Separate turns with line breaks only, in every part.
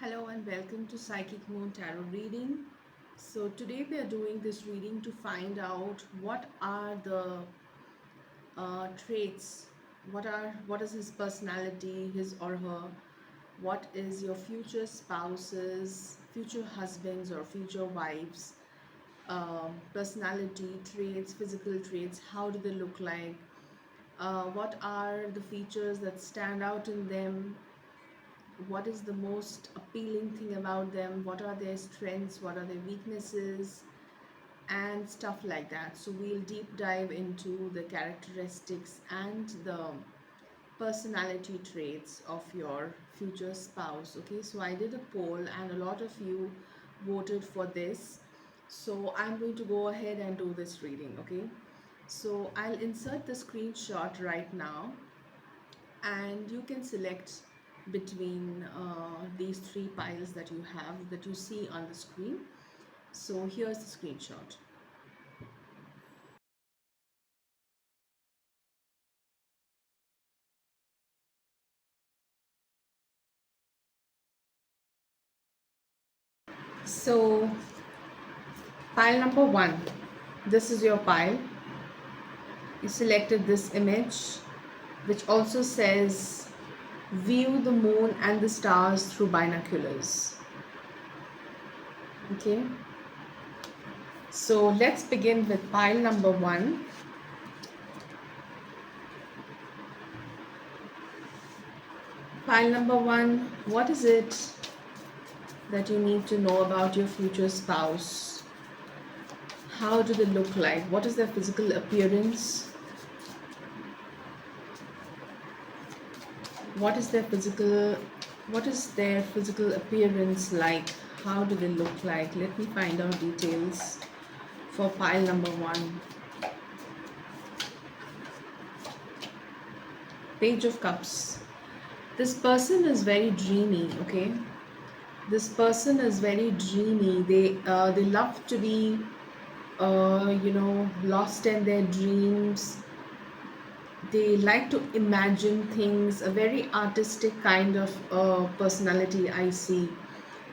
Hello and welcome to Psychic Moon Tarot reading. So today we are doing this reading to find out what are the traits, what is his personality, his or her, what is your future spouses, future husbands or future wives, personality traits, physical traits, how do they look like, what are the features that stand out in them, what is the most appealing thing about them, what are their strengths, what are their weaknesses, and stuff like that. So we'll deep dive into the characteristics and the personality traits of your future spouse. Okay, so I did a poll and a lot of you voted for this, so I'm going to go ahead and do this reading. Okay, so I'll insert the screenshot right now and you can select between these three piles that you have that you see on the screen. So here's the screenshot. So pile number one, this is your pile. You selected this image which also says view the moon and the stars through binoculars. Okay, so let's begin with pile number one. Pile number one, what is it that you need to know about your future spouse? How do they look like? What is their physical appearance? What is their physical appearance like? How do they look like? Let me find out details for pile number one. Page of Cups. This person is very dreamy, okay? This person is very dreamy. They love to be lost in their dreams. They like to imagine things, a very artistic kind of personality I see.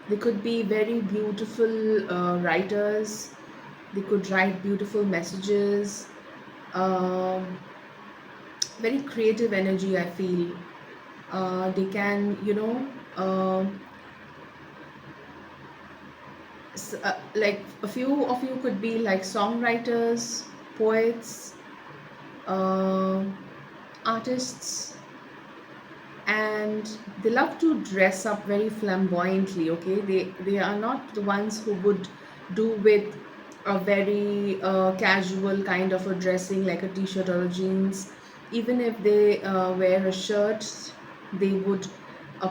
They could be very beautiful writers. They could write beautiful messages. Um, Very creative energy I feel. They can, uh, like a few of you could be like songwriters, poets, uh, artists, and they love to dress up very flamboyantly. Okay, they are not the ones who would do with a very casual kind of a dressing like a t-shirt or a jeans. Even if they wear a shirt, they would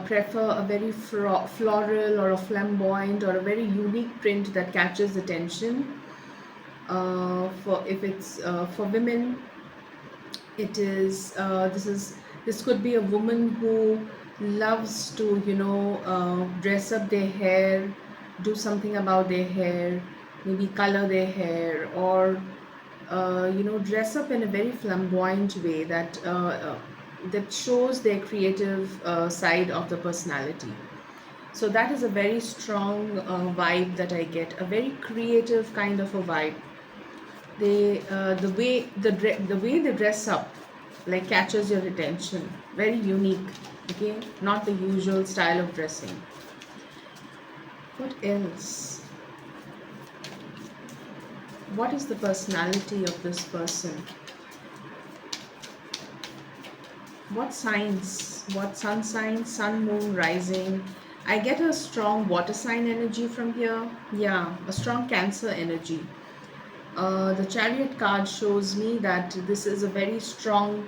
prefer a very floral or a flamboyant or a very unique print that catches attention. For if it's for women, it is this could be a woman who loves to dress up their hair, do something about their hair, maybe color their hair, or dress up in a very flamboyant way that shows their creative side of the personality. So that is a very strong vibe that I get, a very creative kind of a vibe. The way they dress up like catches your attention, very unique. Okay, not the usual style of dressing. What else? What is the personality of this person? What signs? What sun sign? Sun, moon, rising? I get a strong water sign energy from here. Yeah, a strong Cancer energy. The Chariot card shows me that this is a very strong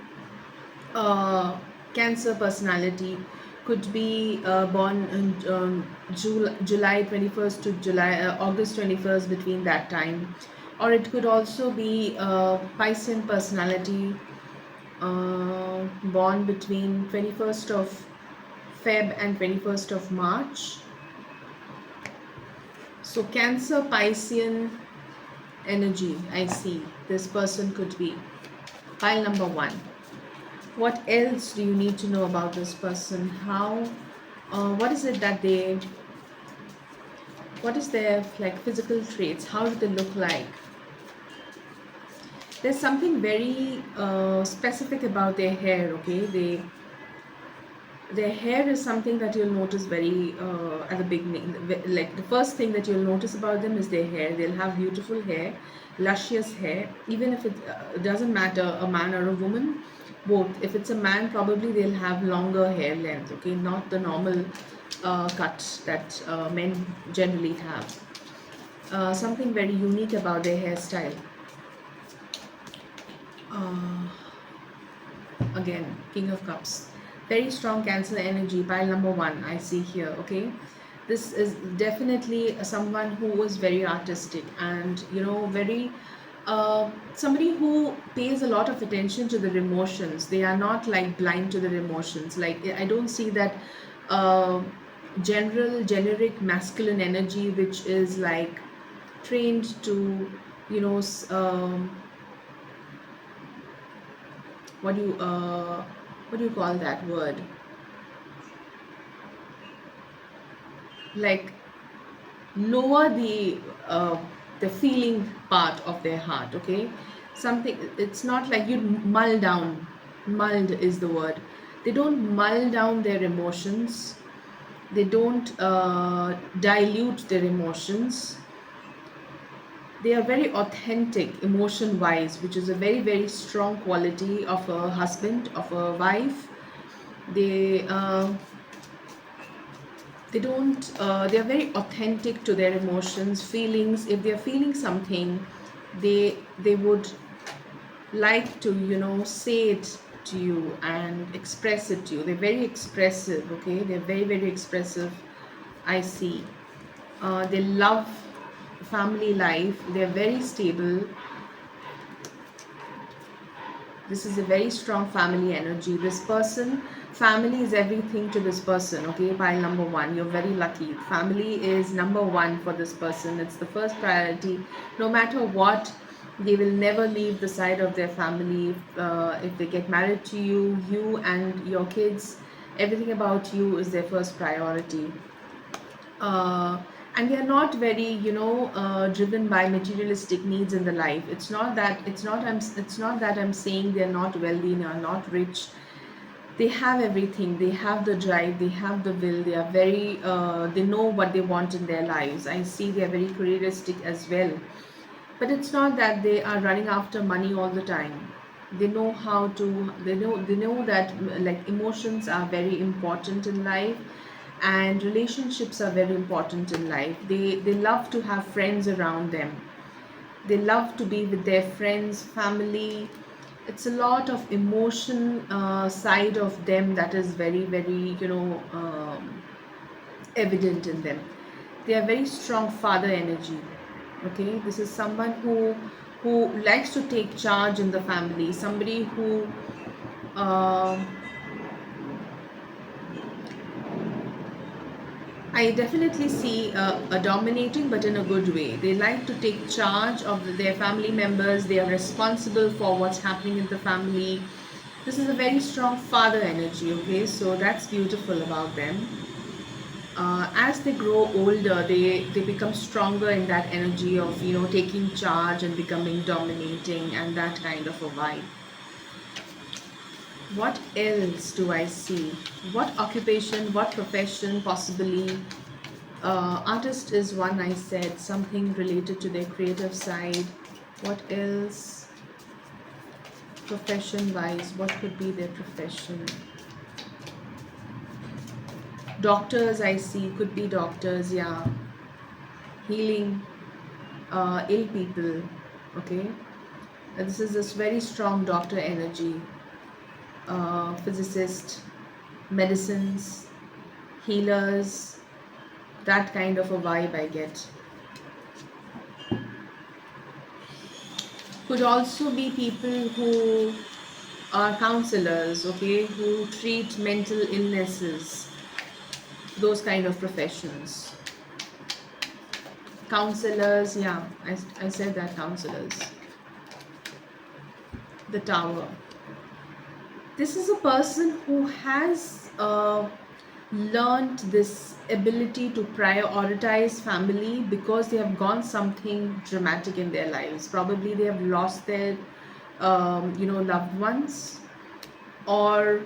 Cancer personality. Could be born in July 21st to August 21st, between that time. Or it could also be a Piscean personality, born between 21st of Feb and 21st of March. So Cancer Piscean energy, I see this person could be. Pile number one. What else do you need to know about this person? What is it that they What is their like physical traits? How do they look like? There's something very specific about their hair. Okay, their hair is something that you'll notice very at the beginning. Like the first thing that you'll notice about them is their hair. They'll have beautiful hair, luscious hair. Even if it doesn't matter a man or a woman, both. If it's a man, probably they'll have longer hair length. Okay, not the normal cut that men generally have. Something very unique about their hairstyle. Uh, Again, King of Cups, very strong Cancer energy, pile number one I see here. Okay, this is definitely someone who was very artistic and very somebody who pays a lot of attention to their emotions. They are not like blind to their emotions. Like I don't see that uh, generic masculine energy which is like trained to you know s- um, what do you call that word, like lower uh, the feeling part of their heart. Okay, something, it's not like you mull down. Mulled is the word. They don't mull down their emotions. They don't dilute their emotions. They are very authentic emotion wise, which is a very very strong quality of a husband, of a wife. They uh, they don't they are very authentic to their emotions, feelings. If they are feeling something, they would like to say it to you and express it to you. They're very expressive. Okay, they're very very expressive, I see. They love family life. They're very stable. This is a very strong family energy. This person, family is everything to this person. Okay, pile number one, you're very lucky. Family is number one for this person. It's the first priority. No matter what, they will never leave the side of their family. If they get married to you, you and your kids, everything about you is their first priority. uh, and they are not very driven by materialistic needs in the life. It's not that I'm saying they're not wealthy, they are not rich. They have everything. They have the drive, they have the will. They are very they know what they want in their lives. I see they are very careeristic as well. But it's not that they are running after money all the time. They know how to, they know that like emotions are very important in life, and relationships are very important in life. They love to have friends around them. They love to be with their friends, family. It's a lot of emotion side of them that is very very evident in them. They are very strong father energy. Okay, this is someone who likes to take charge in the family. Somebody who uh, I definitely see a dominating, but in a good way. They like to take charge of their family members. They are responsible for what's happening in the family. This is a very strong father energy. Okay, so that's beautiful about them. As they grow older, they become stronger in that energy of taking charge and becoming dominating and that kind of a vibe. What else do I see? What occupation, what profession possibly? Artist is one, I said, something related to their creative side. What else? Profession wise, what could be their profession? Doctors, I see, could be doctors, yeah. Healing ill people. Okay, this is this very strong doctor energy. Physicist, medicines, healers, that kind of a vibe I get. Could also be people who are counselors, okay, who treat mental illnesses, those kind of professions. Counselors, yeah, I said that, counselors. The Tower. This is a person who has learned this ability to prioritize family because they have gone something dramatic in their lives. Probably they have lost their loved ones, or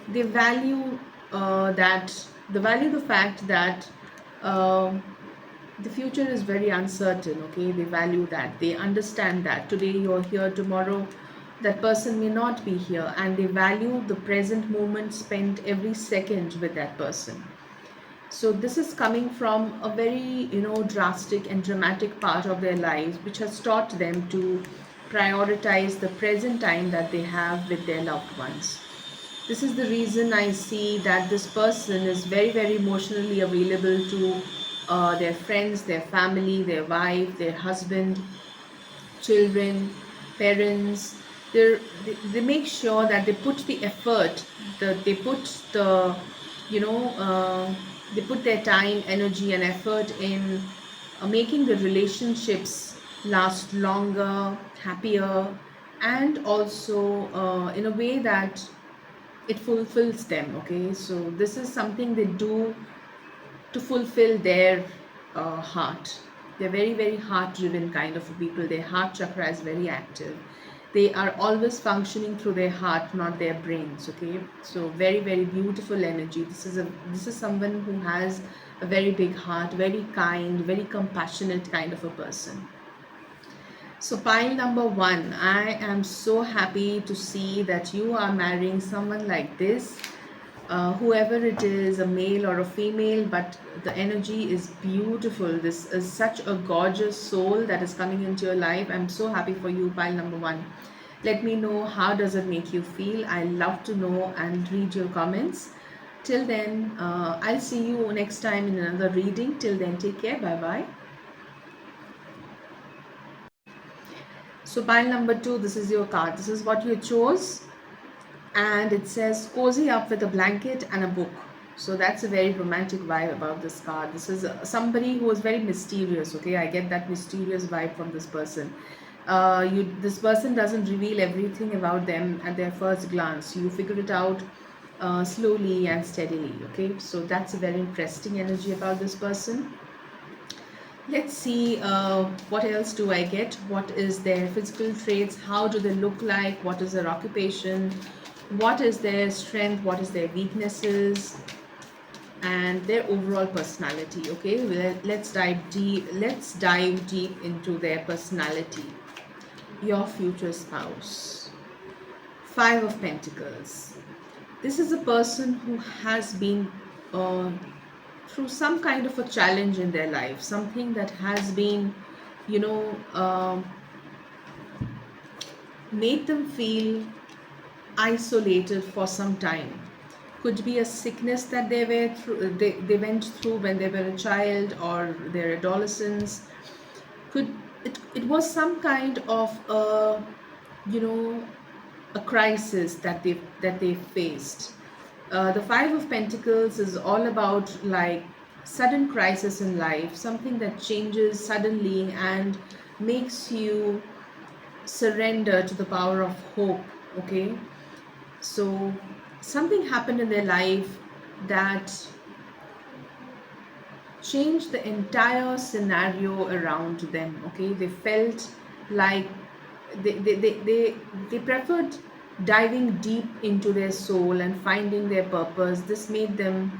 they value that they value the fact that um, the future is very uncertain. Okay, they value that, they understand that today you're here, tomorrow that person may not be here, and they value the present moment spent every second with that person. So this is coming from a very drastic and dramatic part of their lives, which has taught them to prioritize the present time that they have with their loved ones. This is the reason I see that this person is very, very emotionally available to their friends, their family, their wife, their husband, children, parents. They make sure that they put the effort, they put the, you know, they put their time, energy, and effort in making the relationships last longer, happier, and also in a way that it fulfills them. Okay, so this is something they do to fulfill their heart. They're very, very heart driven kind of people. Their heart chakra is very active. They are always functioning through their heart, not their brains. Okay, so very, very beautiful energy. This is someone who has a very big heart, very kind, very compassionate kind of a person. So, pile number one, I am so happy to see that you are marrying someone like this. Whoever it is, a male or a female, but the energy is beautiful. This is such a gorgeous soul that is coming into your life. I'm so happy for you, pile number one. Let me know how does it make you feel. I love to know and read your comments. Till then, I'll see you next time in another reading. Till then, take care. Bye bye. So pile number two, this is your card. This is what you chose, and it says cozy up with a blanket and a book. So that's a very romantic vibe about this card. This is somebody who is very mysterious. Okay, I get that mysterious vibe from this person. This person doesn't reveal everything about them at their first glance. You figure it out slowly and steadily. Okay, so that's a very interesting energy about this person. Let's see what else do I get. What is their physical traits? How do they look like? What is their occupation? What is their strength? What is their weaknesses? And their overall personality. Okay, let's dive deep. Let's dive deep into their personality. Your future spouse. Five of Pentacles. This is a person who has been uh, through some kind of a challenge in their life, something that has been, you know, made them feel isolated for some time. Could be a sickness that they went through when they were a child or their adolescence. It was some kind of a, you know, a crisis that they faced. The Five of Pentacles is all about like sudden crisis in life, something that changes suddenly and makes you surrender to the power of hope. Okay, so something happened in their life that changed the entire scenario around them. Okay, they felt like they preferred diving deep into their soul and finding their purpose. This made them,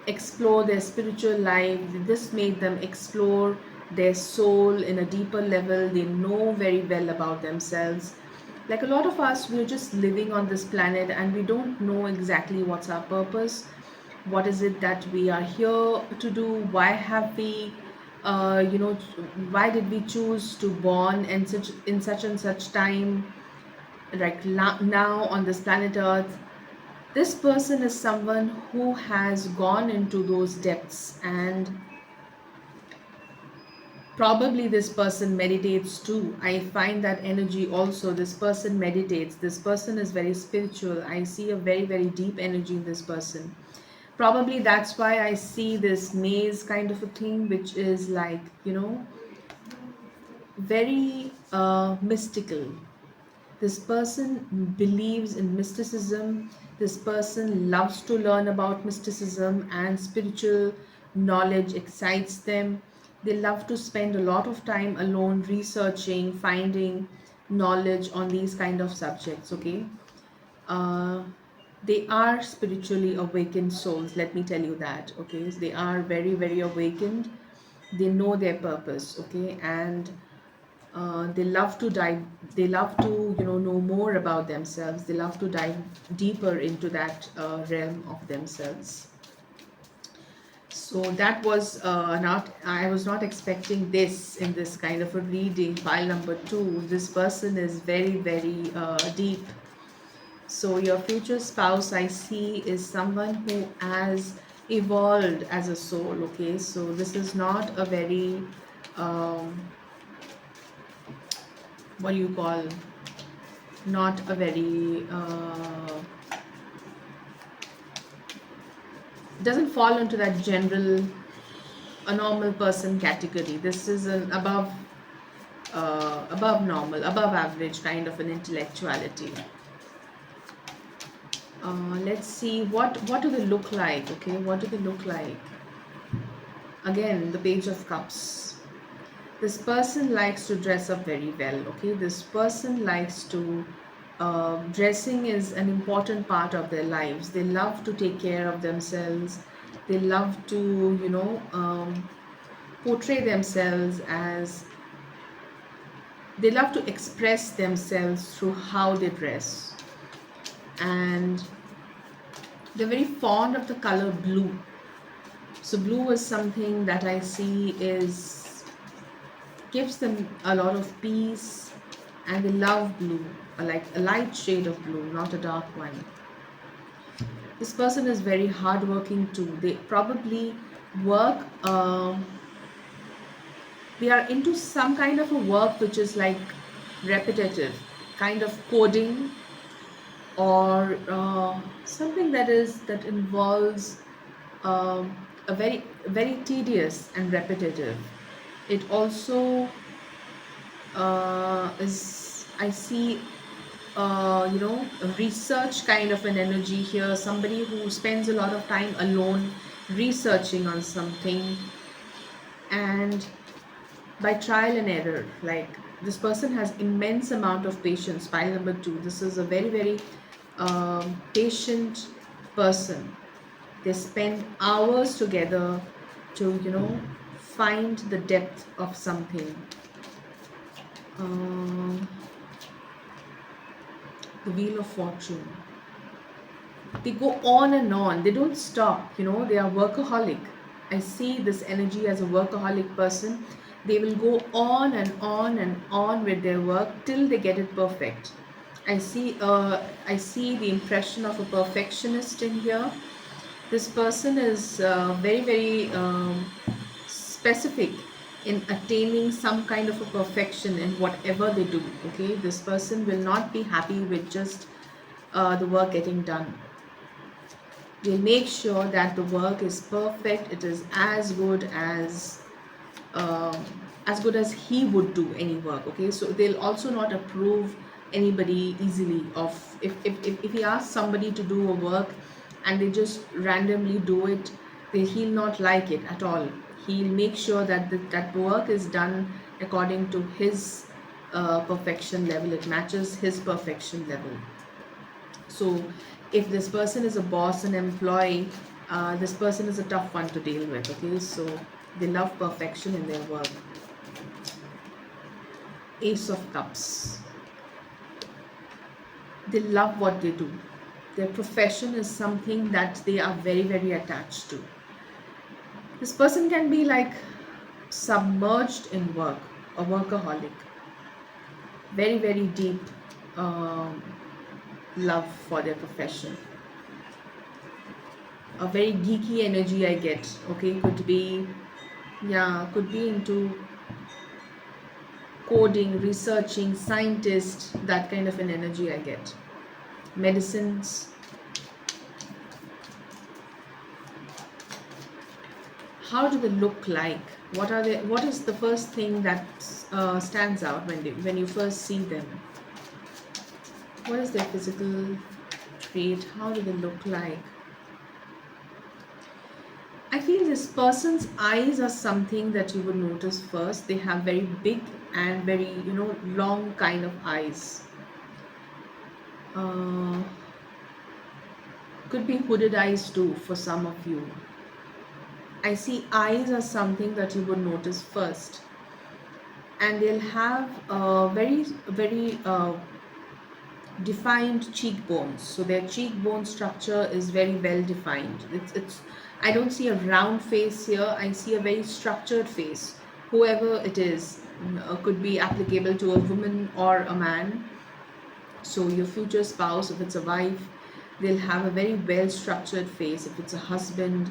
explore their spiritual life. This made them explore their soul in a deeper level. They know very well about themselves. Like a lot of us, we're just living on this planet and we don't know exactly what's our purpose. What is it that we are here to do? Why have we, why did we choose to born in such and such time, like now on this planet Earth? This person is someone who has gone into those depths, and probably this person meditates too. I find that energy also. This person meditates. This person is very spiritual. I see a very, very deep energy in this person. Probably that's why I see this maze kind of a thing, which is like, very mystical. This person believes in mysticism. This person loves to learn about mysticism, and spiritual knowledge excites them. They love to spend a lot of time alone researching, finding knowledge on these kind of subjects, okay? uh, they are spiritually awakened souls, let me tell you that, okay? They are very very awakened. They know their purpose, okay? And they love to dive, they love to, know more about themselves. They love to dive deeper into that realm of themselves. So that was not, I was not expecting this in this kind of a reading. Pile number 2, this person is very very deep. So your future spouse, I see, is someone who has evolved as a soul, okay? So this is not a very, um, what do you call, not a very, doesn't fall into that general, a normal person category. This is an above normal, above average kind of an intellectuality. Let's see, what do they look like, okay? What do they look like? Again, the Page of Cups. This person likes to dress up very well, okay? This person likes to, dressing is an important part of their lives. They love to take care of themselves. They love to, portray themselves as, they love to express themselves through how they dress. And they're very fond of the color blue. So blue is something that I see is, gives them a lot of peace, and they love blue, like a light shade of blue, not a dark one. This person is very hardworking too. They probably work, they are into some kind of a work which is like repetitive, kind of coding, or something that is, that involves, a very very tedious and repetitive. It also is, I see, a research kind of an energy here. Somebody who spends a lot of time alone researching on something, and by trial and error. Like, this person has immense amount of patience. Pile number 2, this is a very very patient person. They spend hours together to, find the depth of something. um, the Wheel of Fortune. They go on and on. They don't stop. They are workaholic. I see this energy as a workaholic person. They will go on and on and on with their work till they get it perfect. I see the impression of a perfectionist in here. This person is very very specific in attaining some kind of a perfection in whatever they do, okay? This person will not be happy with just the work getting done. They'll make sure that the work is perfect. It is um, as good as he would do any work, okay? So they'll also not approve anybody easily of, if he asks somebody to do a work and they just randomly do it, he'll not like it at all. He'll make sure that that work is done according to his perfection level. It matches his perfection level. So if this person is a boss, an employee, this person is a tough one to deal with, okay? So they love perfection in their work. Ace of Cups. They love what they do. Their profession is something that they are very very attached to. This person can be like submerged in work, a workaholic, very very deep um, love for their profession, a very geeky energy I get, okay? Could be, yeah, could be into coding, researching, scientist, that kind of an energy I get. Medicines. How do they look like? What are they? What is the first thing that stands out when you first see them? What is their physical trait, how do they look like? I feel this person's eyes are something that you would notice first. They have very big and very, long kind of eyes. Uh, could be hooded eyes too for some of you. I see eyes are something that you would notice first, and they'll have very defined cheekbones. So their cheekbone structure is very well defined. It's I don't see a round face here. I see a very structured face. Whoever it is, could be applicable to a woman or a man. So your future spouse, if it's a wife, they'll have a very well structured face. If it's a husband,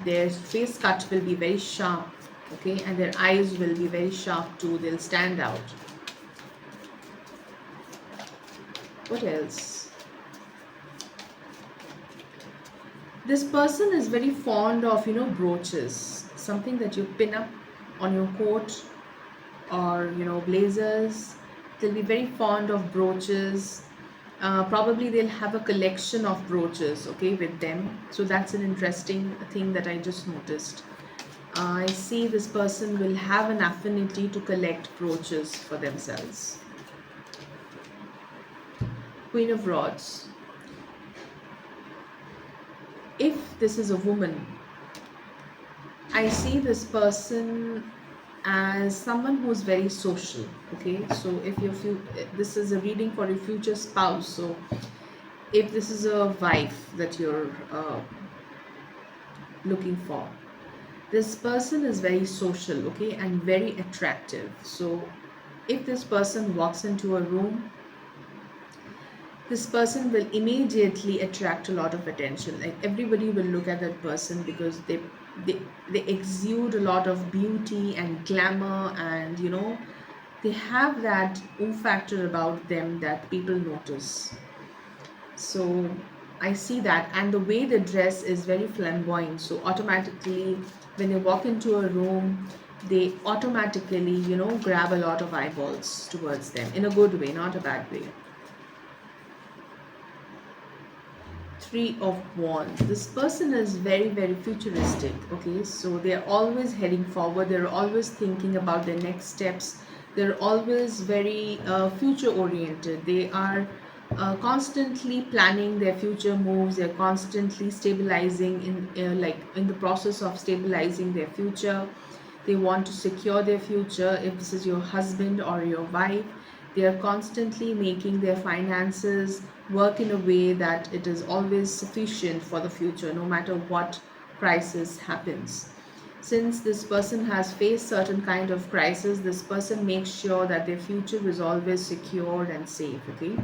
their face cut will be very sharp, okay, and their eyes will be very sharp too. They'll stand out. What else? This person is very fond of, brooches, something that you pin up on your coat, or, blazers. They'll be very fond of brooches. Probably they'll have a collection of brooches, okay, with them. So that's an interesting thing that I just noticed. I see this person will have an affinity to collect brooches for themselves. Queen of Rods. If this is a woman, I see this person as someone who's very social. Okay, so if this is a reading for your future spouse. So if this is a wife that you're looking for, this person is very social, okay, and very attractive. So if this person walks into a room, this person will immediately attract a lot of attention. Like everybody will look at that person because they, they exude a lot of beauty and glamour, and they have that factor about them that people notice. So I see that, and the way they dress is very flamboyant. So automatically, when they walk into a room, they automatically, grab a lot of eyeballs towards them in a good way, not a bad way. Three of Wands. This person is very, very futuristic. Okay, so they're always heading forward. They're always thinking about their next steps. They're always very future oriented. They are constantly planning their future moves. They're constantly stabilizing like in the process of stabilizing their future. They want to secure their future. If this is your husband or your wife, they are constantly making their finances work in a way that it is always sufficient for the future, no matter what crisis happens. Since this person has faced certain kind of crisis, this person makes sure that their future is always secured and safe. Okay,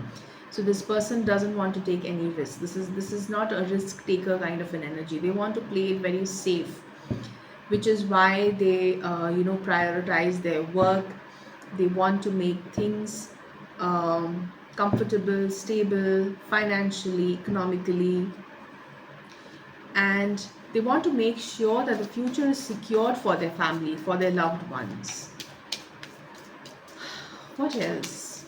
so this person doesn't want to take any risk. This is not a risk taker kind of an energy. They want to play it very safe, which is why they prioritize their work. They want to make things comfortable, stable, financially, economically, and they want to make sure that the future is secured for their family, for their loved ones. What else?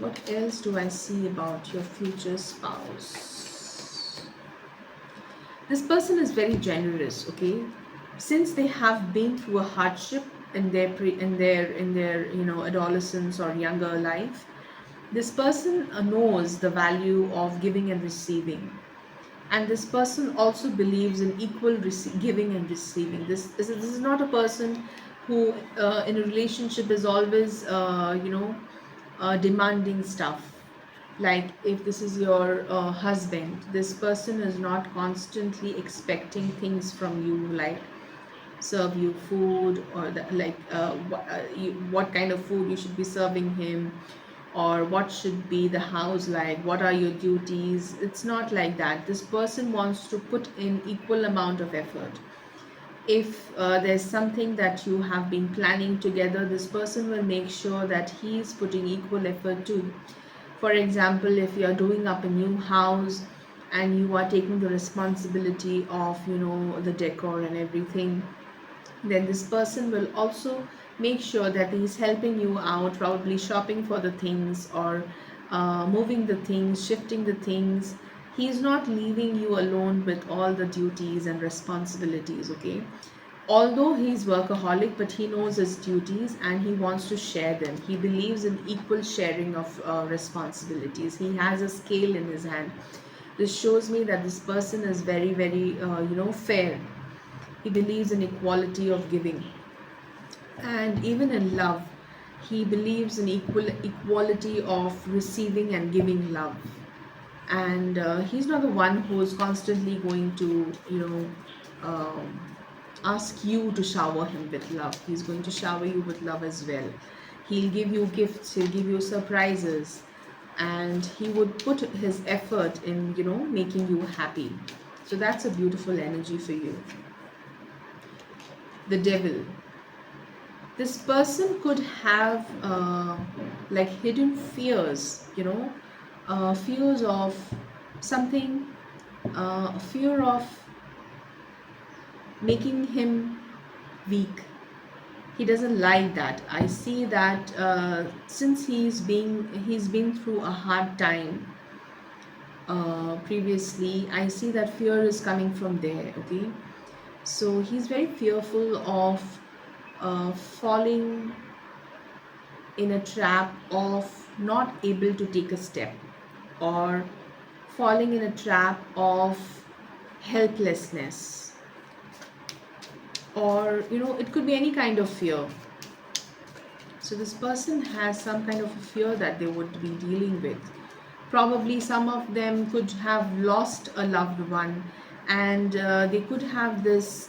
What else do I see about your future spouse? This person is very generous, okay? Since they have been through a hardship in their adolescence or younger life, this person knows the value of giving and receiving, and this person also believes in equal giving and receiving. This is not a person who in a relationship is always demanding stuff. Like if this is your husband, this person is not constantly expecting things from you, like serve you food, or what kind of food you should be serving him, or what should be the house like, what are your duties. It's not like that. This person wants to put in equal amount of effort. If there's something that you have been planning together, this person will make sure that he is putting equal effort too. For example, if you are doing up a new house and you are taking the responsibility of the decor and everything, then this person will also make sure that he's helping you out, probably shopping for the things, or moving the things, shifting the things. He's not leaving you alone with all the duties and responsibilities, okay? Although he's workaholic, but he knows his duties and he wants to share them. He believes in equal sharing of responsibilities. He has a scale in his hand. This shows me that this person is very, very, fair. He believes in equality of giving. And even in love, he believes in equality of receiving and giving love. And he's not the one who is constantly going to, ask you to shower him with love. He's going to shower you with love as well. He'll give you gifts, he'll give you surprises, and he would put his effort in, making you happy. So that's a beautiful energy for you. The devil. This person could have like hidden fears, fears of something, fear of making him weak. He doesn't like that. I see that since he's been through a hard time previously. I see that fear is coming from there, okay? So he's very fearful of falling in a trap of not able to take a step, or falling in a trap of helplessness, or it could be any kind of fear. So this person has some kind of a fear that they would be dealing with. Probably some of them could have lost a loved one, and they could have this,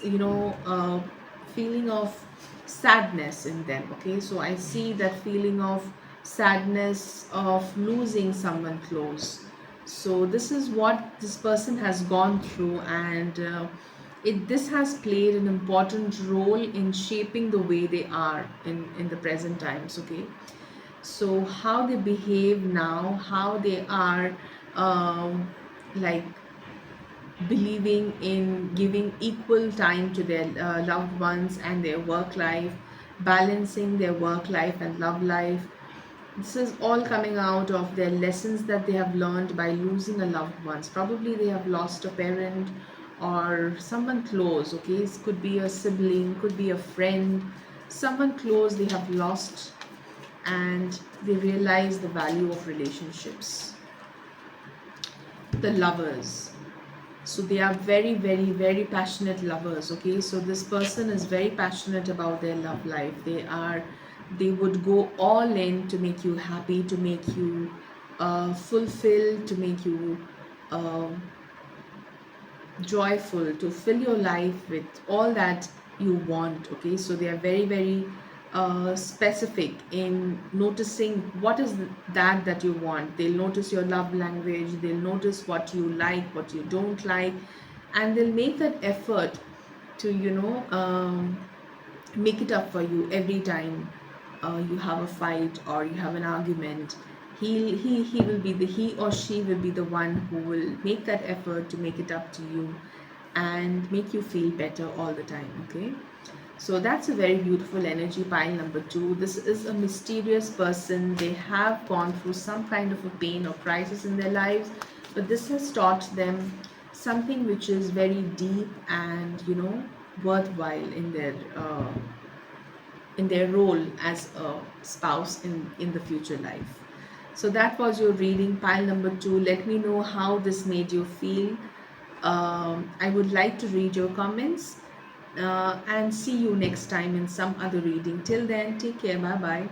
feeling of sadness in them. Okay, so I see that feeling of sadness of losing someone close. So this is what this person has gone through, and this has played an important role in shaping the way they are in the present times. Okay, so how they behave now, how they are, like believing in giving equal time to their loved ones and their work life, balancing their work life and love life. This is all coming out of their lessons that they have learned by losing a loved ones. Probably they have lost a parent or someone close. Okay, it could be a sibling, could be a friend, someone close they have lost, and they realize the value of relationships. The lovers. So they are very, very, very passionate lovers. Okay, so this person is very passionate about their love life. They would go all in to make you happy, to make you fulfilled, to make you uh, joyful, to fill your life with all that you want. Okay, so they are very, very specific in noticing what is that you want. They'll notice your love language, they'll notice what you like, what you don't like, and they'll make that effort to make it up for you every time you have a fight or you have an argument. He will be the he or she will be the one who will make that effort to make it up to you and make you feel better all the time. Okay, so that's a very beautiful energy. Pile number 2, this is a mysterious person. They have gone through some kind of a pain or crisis in their lives, but this has taught them something which is very deep and worthwhile in their role as a spouse in the future life. So that was your reading, pile number 2. Let me know how this made you feel. I would like to read your comments, and see you next time in some other reading. Till then, take care. Bye bye.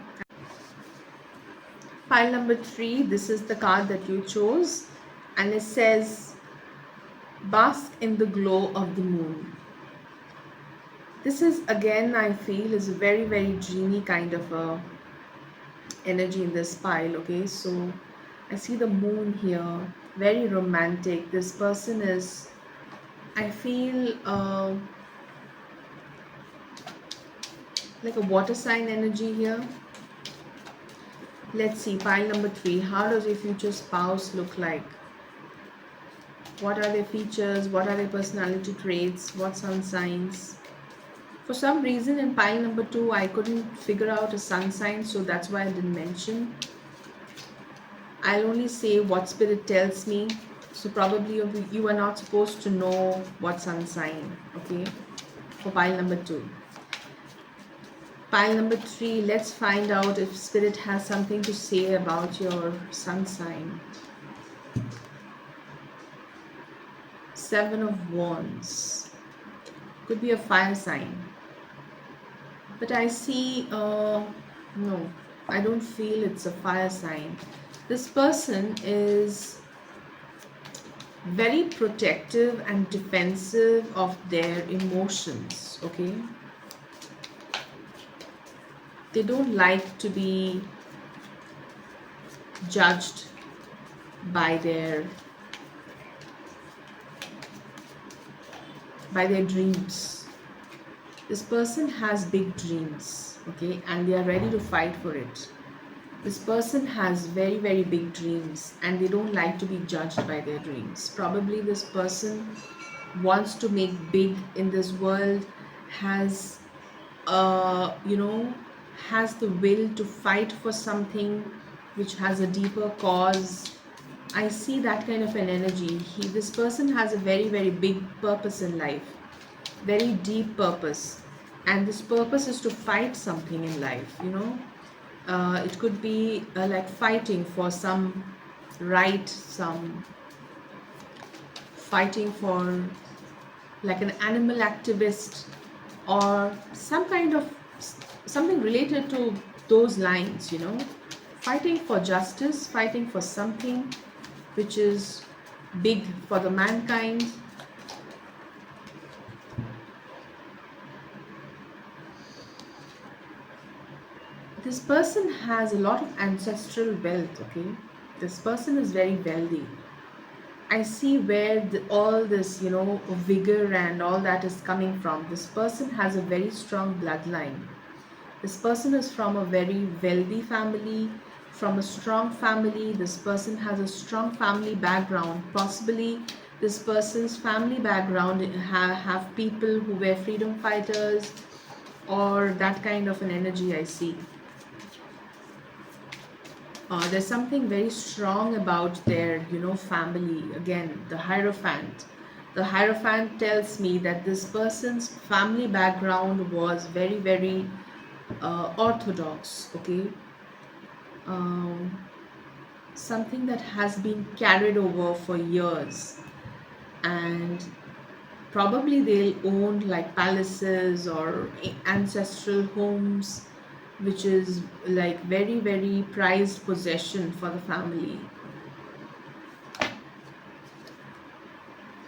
Pile number 3, this is the card that you chose, and it says, Bask in the glow of the moon. This is, again, I feel is a very, very dreamy kind of a energy in this pile. Okay, so I see the moon here, very romantic. This person is, I feel, like a water sign energy here. Let's see, pile number 3, how does your future spouse look like? What are their features? What are their personality traits? What sun signs? For some reason in pile number 2, I couldn't figure out a sun sign, so that's why I didn't mention. I'll only say what spirit tells me. So probably you are not supposed to know what sun sign, okay? For pile number 2. Pile number 3, let's find out if spirit has something to say about your sun sign. 7 of Wands. Could be a fire sign. But I see, no, I don't feel it's a fire sign. This person is very protective and defensive of their emotions, okay? They don't like to be judged by their dreams. This person has big dreams, okay, and they are ready to fight for it. This person has very, very big dreams and they don't like to be judged by their dreams. Probably this person wants to make big in this world, has you know, has the will to fight for something which has a deeper cause. I see that kind of an energy. This person has a very, very big purpose in life, very deep purpose, and this purpose is to fight something in life, you know. It could be like fighting for some right, some fighting for like an animal activist, or some kind of something related to those lines, you know, fighting for justice, fighting for something which is big for the mankind. This person has a lot of ancestral wealth, okay? This person is very wealthy. I see where all this, you know, vigor and all that is coming from. This person has a very strong bloodline. This person is from a very wealthy family, from a strong family. This person has a strong family background. Possibly this person's family background have people who were freedom fighters, or that kind of an energy I see. There's something very strong about their, you know, family. Again, the Hierophant. The Hierophant tells me that this person's family background was very, very orthodox, okay? Um, Something that has been carried over for years, and probably they'll own like palaces or ancestral homes, which is like very, very prized possession for the family.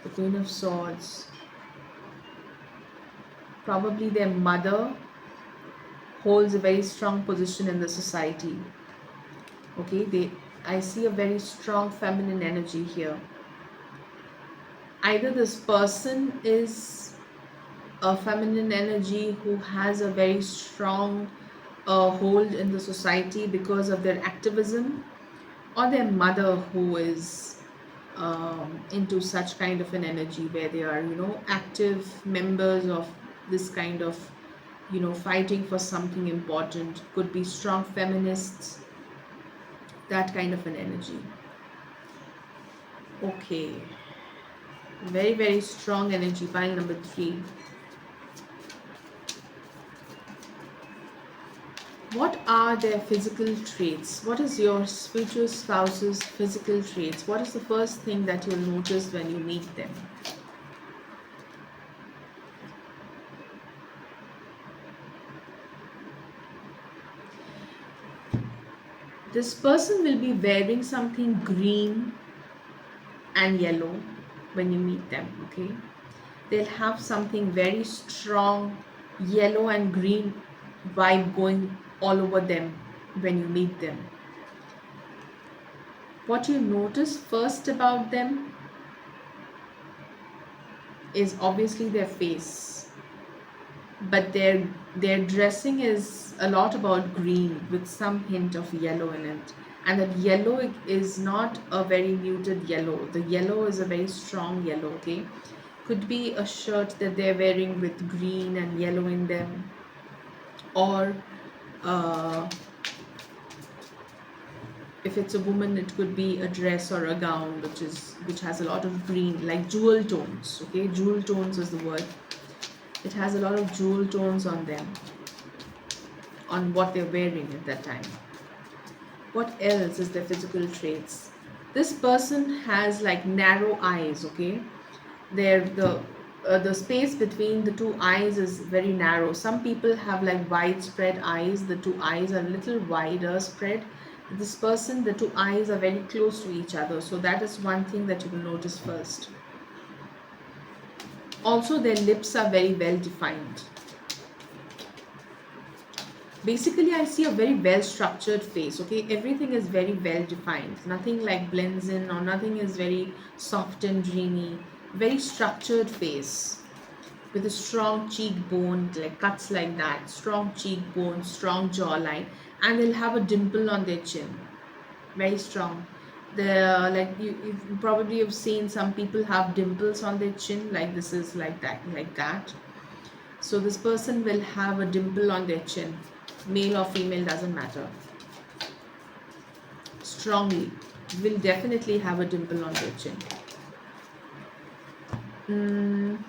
The Queen of Swords. Probably their mother holds a very strong position in the society. Okay, I see a very strong feminine energy here. Either this person is a feminine energy who has a very strong hold in the society because of their activism, or their mother who is into such kind of an energy where they are, you know, active members of this kind of, you know, fighting for something important. Could be strong feminists, that kind of an energy. Okay, very, very strong energy. Pile number 3. What are their physical traits? What is your future spouse's physical traits? What is the first thing that you'll notice when you meet them? This person will be wearing something green and yellow when you meet them, okay? They'll have something very strong yellow and green vibe going all over them when you meet them. What you notice first about them is obviously their face, but their dressing is a lot about green with some hint of yellow in it, and that yellow is not a very muted yellow. The yellow is a very strong yellow, okay? Could be a shirt that they're wearing with green and yellow in them, or uh, if it's a woman, it could be a dress or a gown which has a lot of green, like jewel tones. Okay, jewel tones is the word. It has a lot of jewel tones on them, on what they're wearing at that time. What else is their physical traits? This person has like narrow eyes. Okay, they're the space between the two eyes is very narrow. Some people have like widespread eyes. The two eyes are a little wider spread. This person, the two eyes are very close to each other. So that is one thing that you will notice first. Also, their lips are very well defined. Basically, I see a very well structured face. Okay, everything is very well defined. Nothing like blends in, or nothing is very soft and dreamy. Very structured face with a strong cheekbone, like cuts like that, strong cheekbone, strong jawline, and they'll have a dimple on their chin, very strong. The like you probably have seen some people have dimples on their chin, like this is like that, like that. So this person will have a dimple on their chin, male or female, doesn't matter. Strongly, will definitely have a dimple on their chin. Mm,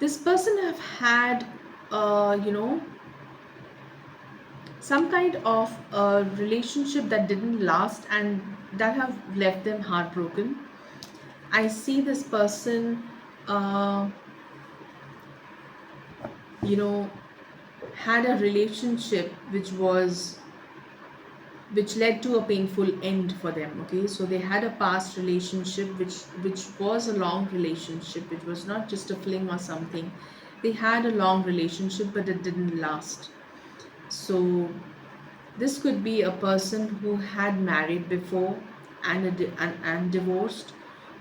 this person have had, you know, some kind of a relationship that didn't last and that have left them heartbroken. I see this person, uh, you know, had a relationship which led to a painful end for them. Okay, so they had a past relationship which was a long relationship. It was not just a fling or something. They had a long relationship, but it didn't last. So this could be a person who had married before and divorced,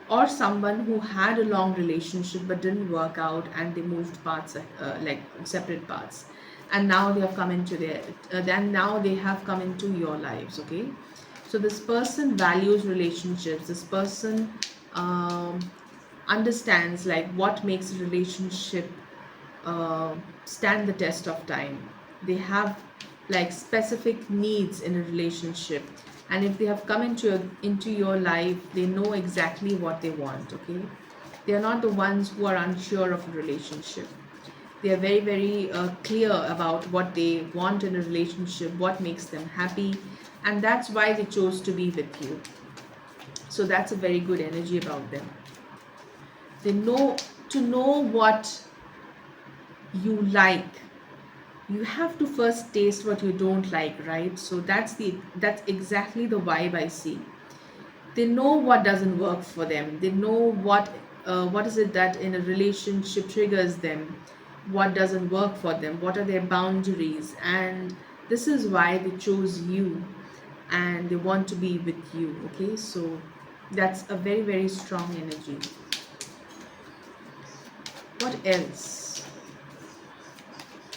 or someone who had a long relationship but didn't work out and they moved paths, like separate paths, and now they have come into their then now they have come into your lives. Okay, so this person values relationships. This person um, understands like what makes a relationship uh, stand the test of time. They have like specific needs in a relationship, and if they have come into your life, they know exactly what they want. Okay, they are not the ones who are unsure of a relationship. They are very clear about what they want in a relationship, what makes them happy, and that's why they chose to be with you. So that's a very good energy about them. They know, to know what you like, you have to first taste what you don't like, right? So that's exactly the vibe I see. They know what doesn't work for them. They know what is it that in a relationship triggers them, what doesn't work for them, what are their boundaries, and this is why they chose you and they want to be with you. Okay, so that's a very strong energy. What else?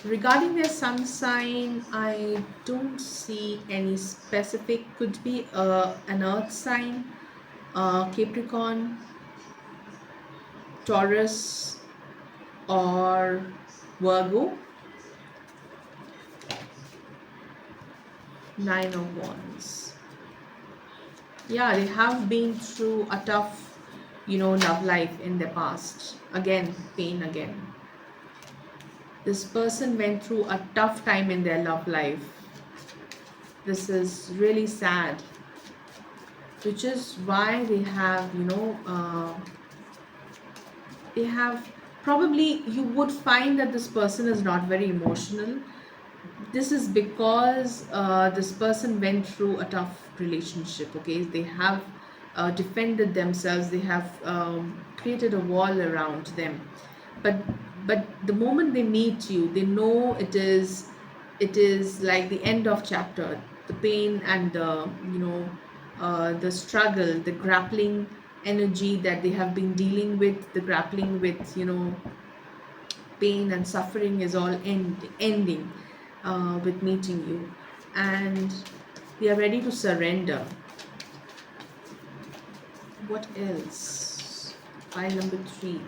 Regarding their sun sign, I don't see any specific. Could be an earth sign, Capricorn, Taurus, or Virgo. Nine of Wands. Yeah, they have been through a tough, love life in the past. Again, pain again. This person went through a tough time in their love life. This is really sad, which is why they have, they have, probably you would find that this person is not very emotional. This is because this person went through a tough relationship. Okay, they have defended themselves. They have created a wall around them, but the moment they meet you, they know it is like the end of chapter. The pain and the struggle, the grappling energy that they have been dealing with, the grappling with, pain and suffering is all ending with meeting you. and they are ready to surrender. What else? Pile number 3,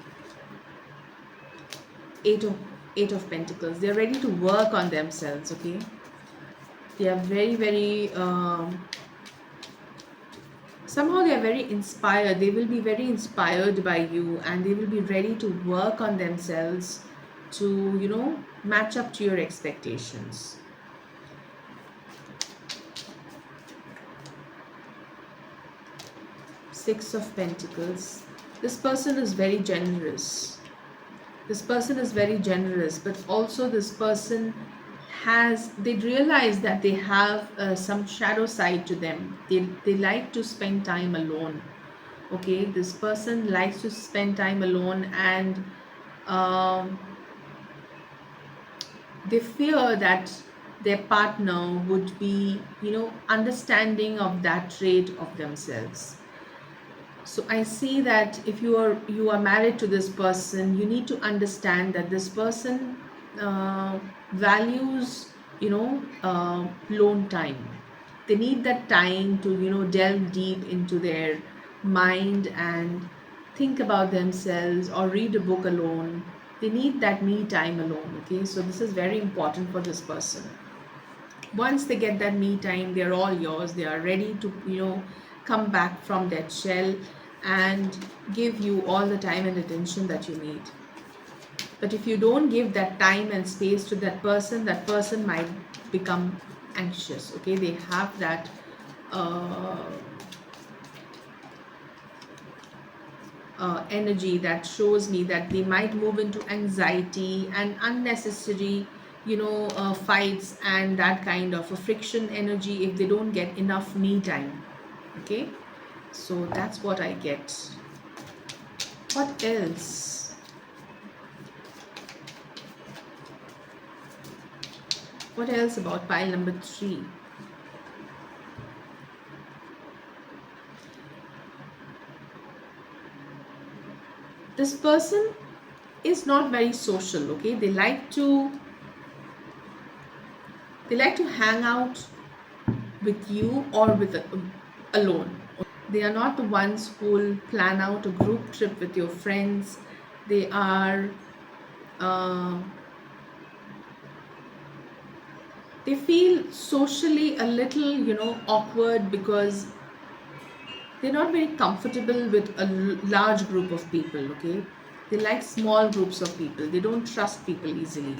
eight of eight of pentacles. They're ready to work on themselves. Okay, they are very somehow they are very inspired. They will be very inspired by you, and they will be ready to work on themselves to, match up to your expectations. Six of Pentacles. This person is very generous. This person is very generous, but also this person they realize that they have some shadow side to them. They like to spend time alone. Okay, this person likes to spend time alone, and um, they fear that their partner would be, understanding of that trait of themselves. So I see that if you are married to this person, you need to understand that this person values, lone time. They need that time to, delve deep into their mind and think about themselves or read a book alone. They need that me time alone. Okay, so this is very important for this person. Once they get that me time, they're all yours. They are ready to, come back from that shell and give you all the time and attention that you need. But if you don't give that time and space to that person might become anxious. Okay, they have that uh, energy that shows me that they might move into anxiety and unnecessary, fights and that kind of a friction energy if they don't get enough me time. Okay, so that's what I get. What else? What else about pile number 3? This person is not very social. Okay, they like to hang out with you or with alone. They are not the ones who will plan out a group trip with your friends. They are uh, they feel socially a little, awkward because they're not very comfortable with a large group of people. Okay, they like small groups of people. They don't trust people easily.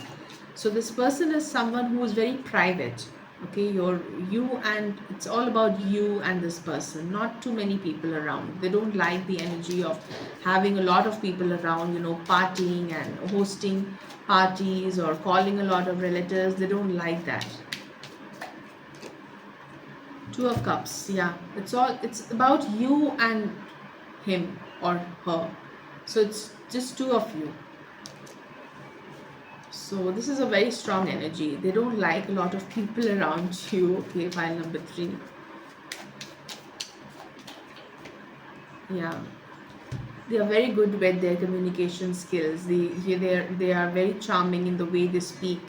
So this person is someone who is very private. Okay, you and it's all about you and this person, not too many people around. They don't like the energy of having a lot of people around, partying and hosting parties or calling a lot of relatives. They don't like that. Two of Cups. Yeah, it's about you and him or her. So it's just two of you. So this is a very strong energy. They don't like a lot of people around you. Okay, pile number 3. Yeah, they are very good with their communication skills. They are very charming in the way they speak.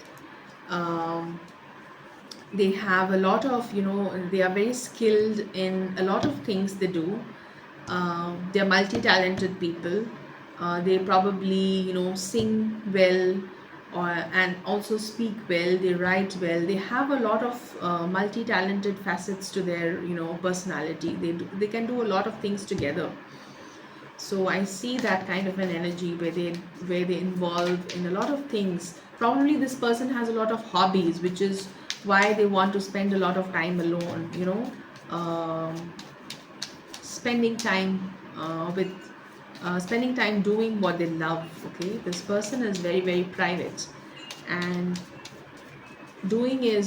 Um, they have a lot of, they are very skilled in a lot of things they do. They're multi-talented people. They probably, sing well, and also speak well. They write well. They have a lot of multi-talented facets to their, personality. They can do a lot of things together. So I see that kind of an energy where they involve in a lot of things. Probably this person has a lot of hobbies, which is why they want to spend a lot of time alone. Spending time with spending time doing what they love. Okay, this person is very private, and doing their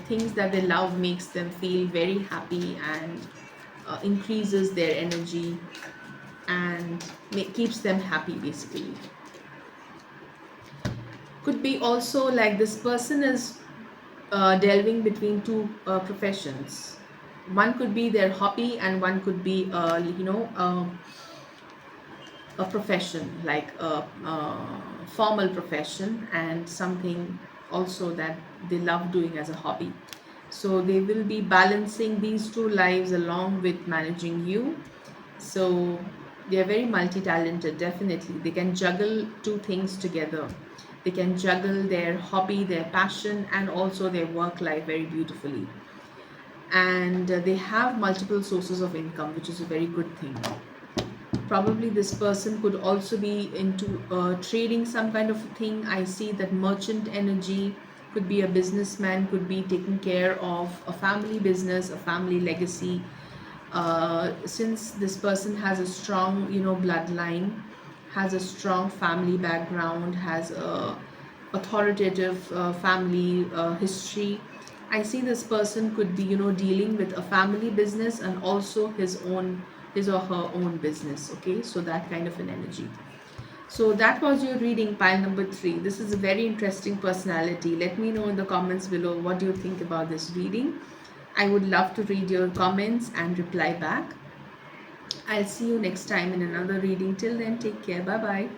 things that they love makes them feel very happy and increases their energy and keeps them happy basically. Could be also like this person is delving between two professions. One could be their hobby and one could be a profession, like a formal profession and something also that they love doing as a hobby. So they will be balancing these two lives along with managing you. So they are very multi-talented, definitely. They can juggle two things together. They can juggle their hobby, their passion, and also their work life very beautifully. And they have multiple sources of income, which is a very good thing. Probably this person could also be into trading some kind of a thing. I see that merchant energy, could be a businessman, could be taking care of a family business, a family legacy. Since this person has a strong, bloodline, has a strong family background, has a authoritative family history, I see this person could be, dealing with a family business and also his or her own business. Okay, so that kind of an energy. So that was your reading, pile number 3. This is a very interesting personality. Let me know in the comments below what do you think about this reading. I would love to read your comments and reply back. I'll see you next time in another reading. Till then, take care. Bye bye.